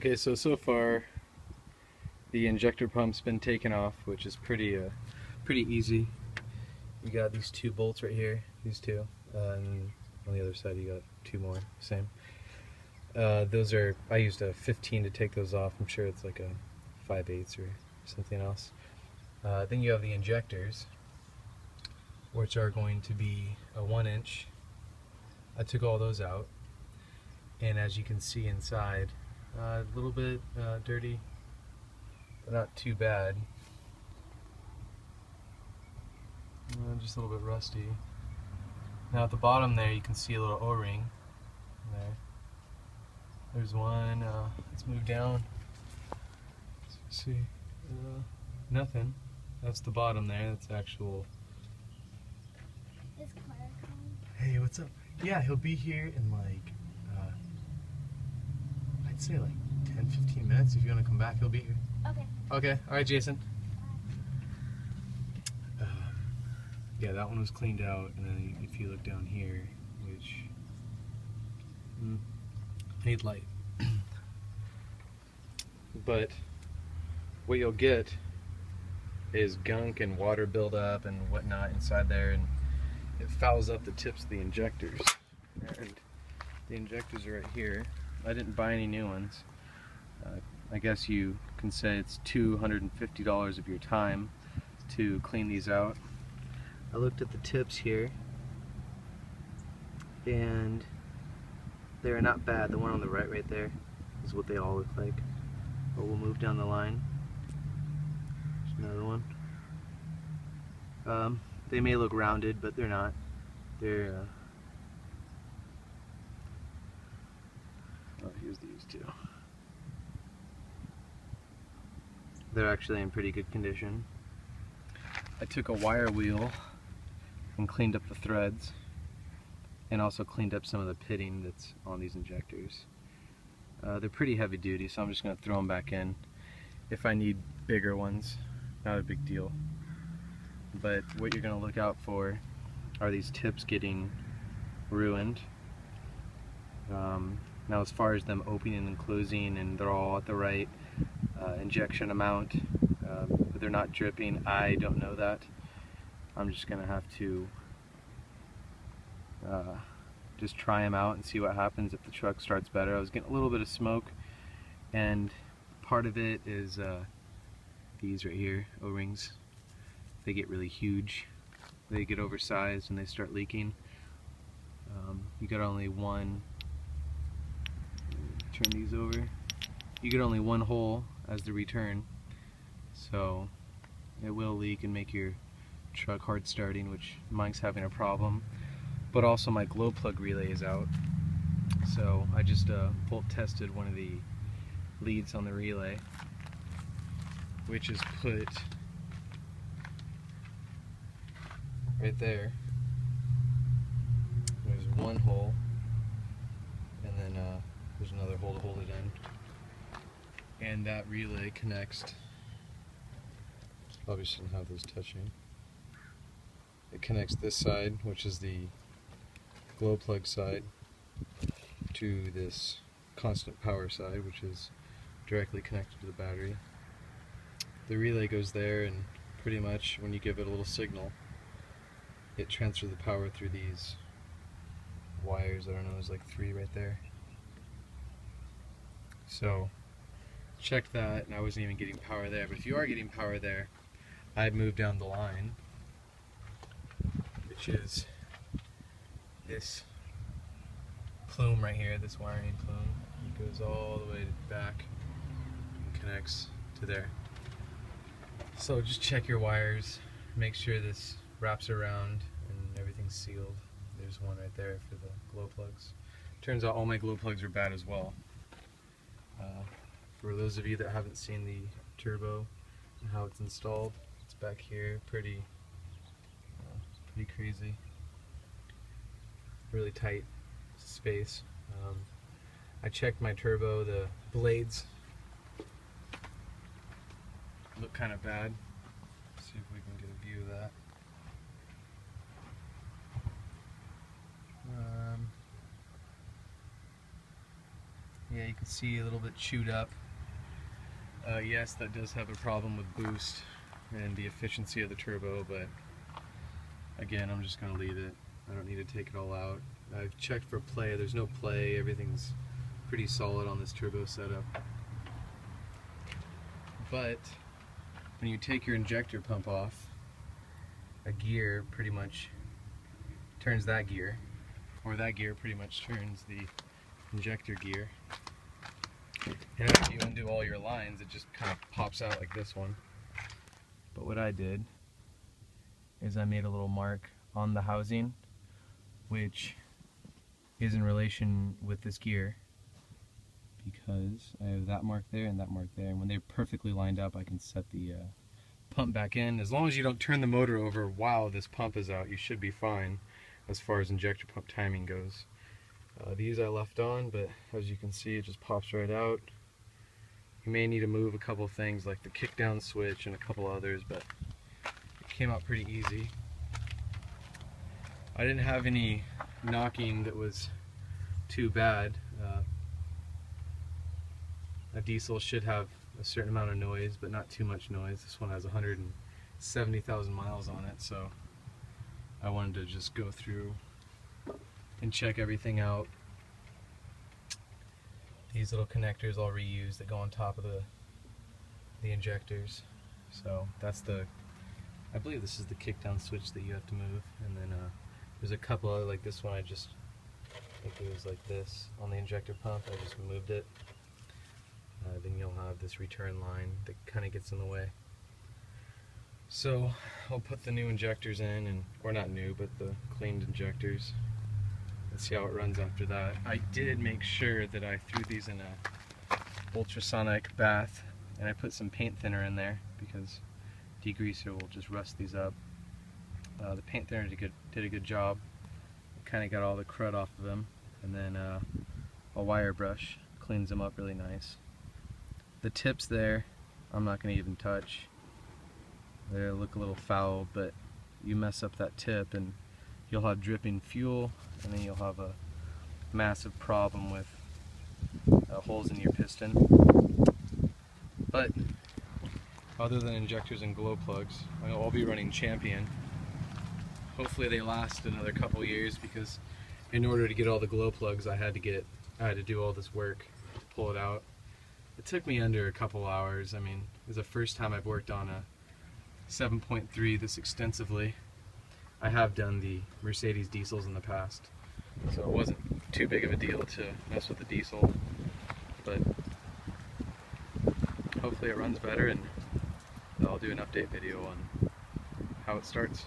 Okay, so far the injector pump's been taken off, which is pretty easy. You got these two bolts right here, these two, and on the other side you got two more, same. Those are, I used a 15 to take those off. I'm sure it's like a 5/8 or something else. Then you have the injectors, which are going to be a 1-inch. I took all those out, and as you can see inside, a little bit dirty, but not too bad. Just a little bit rusty. Now at the bottom there you can see a little O-ring there. There's one. Let's move down. Let's see. Nothing. That's the bottom there. That's actual. Is Claire coming? Hey, what's up? Yeah, he'll be here in like, I'd say like 10-15 minutes. If you want to come back, he'll be here. Okay. Okay. All right, Jason. Yeah, that one was cleaned out, and then if you look down here, which need light, but what you'll get is gunk and water buildup and whatnot inside there, and it fouls up the tips of the injectors. And the injectors are right here. I didn't buy any new ones. I guess you can say it's $250 of your time to clean these out. I looked at the tips here, and they're not bad. The one on the right there is what they all look like. But we'll move down the line. There's another one. They may look rounded, but they're not. They're oh, here's these two. They're actually in pretty good condition. I took a wire wheel and cleaned up the threads, and also cleaned up some of the pitting that's on these injectors. They're pretty heavy duty, so I'm just going to throw them back in. If I need bigger ones, not a big deal. But what you're going to look out for are these tips getting ruined. Now as far as them opening and closing, and they're all at the right injection amount, but they're not dripping, I don't know that. I'm just going to have to just try them out and see what happens if the truck starts better. I was getting a little bit of smoke, and part of it is these right here, O-rings. They get really huge. They get oversized and they start leaking. You got only one, turn these over, you get only one hole as the return, so it will leak and make your truck hard starting, which mine's having a problem. But also my glow plug relay is out, so I just bolt tested one of the leads on the relay, which is put right there. There's one hole, and then there's another hole to hold it in, and that relay connects. Probably shouldn't have those touching. It connects this side, which is the glow plug side, to this constant power side, which is directly connected to the battery. The relay goes there, and pretty much when you give it a little signal, it transfers the power through these wires. I don't know, there's like 3 right there. So check that, and I wasn't even getting power there. But if you are getting power there, I'd move down the line, which is this plume right here, this wiring plume. It goes all the way back and connects to there. So just check your wires, make sure this wraps around and everything's sealed. There's one right there for the glow plugs. Turns out all my glow plugs are bad as well. For those of you that haven't seen the turbo and how it's installed, it's back here, pretty crazy. Really tight space. I checked my turbo, the blades look kind of bad. Let's see if we can get a view of that. Yeah, you can see a little bit chewed up. Yes, that does have a problem with boost and the efficiency of the turbo, but again, I'm just going to leave it. I don't need to take it all out. I've checked for play. There's no play. Everything's pretty solid on this turbo setup. But when you take your injector pump off, a gear pretty much turns that gear, or that gear pretty much turns the injector gear. And after you undo all your lines, it just kind of pops out like this one. But what I did is I made a little mark on the housing, which is in relation with this gear, because I have that mark there and that mark there, and when they're perfectly lined up, I can set the pump back in. As long as you don't turn the motor over while this pump is out, you should be fine as far as injector pump timing goes. These I left on, but as you can see, it just pops right out. You may need to move a couple of things like the kick down switch and a couple others, but it came out pretty easy. I didn't have any knocking that was too bad. A diesel should have a certain amount of noise, but not too much noise. This one has 170,000 miles on it, so I wanted to just go through and check everything out. These little connectors all reused that go on top of the injectors. So that's I believe this is the kick down switch that you have to move, and then there's a couple other, like this one I think it was like this on the injector pump. I just moved it. Then you'll have this return line that kind of gets in the way. So I'll put the new injectors in, or not new, but the cleaned injectors. Let's see how it runs after that. I did make sure that I threw these in a ultrasonic bath, and I put some paint thinner in there because degreaser will just rust these up. The paint thinner did a good job. Kind of got all the crud off of them, and then a wire brush cleans them up really nice. The tips there, I'm not going to even touch. They look a little foul, but you mess up that tip and you'll have dripping fuel, and then you'll have a massive problem with holes in your piston. But other than injectors and glow plugs, I'll be running Champion. Hopefully they last another couple years, because in order to get all the glow plugs I had to do all this work to pull it out. It took me under a couple hours. I mean, it was the first time I've worked on a 7.3 this extensively. I have done the Mercedes diesels in the past, so it wasn't too big of a deal to mess with the diesel, but hopefully it runs better, and I'll do an update video on how it starts.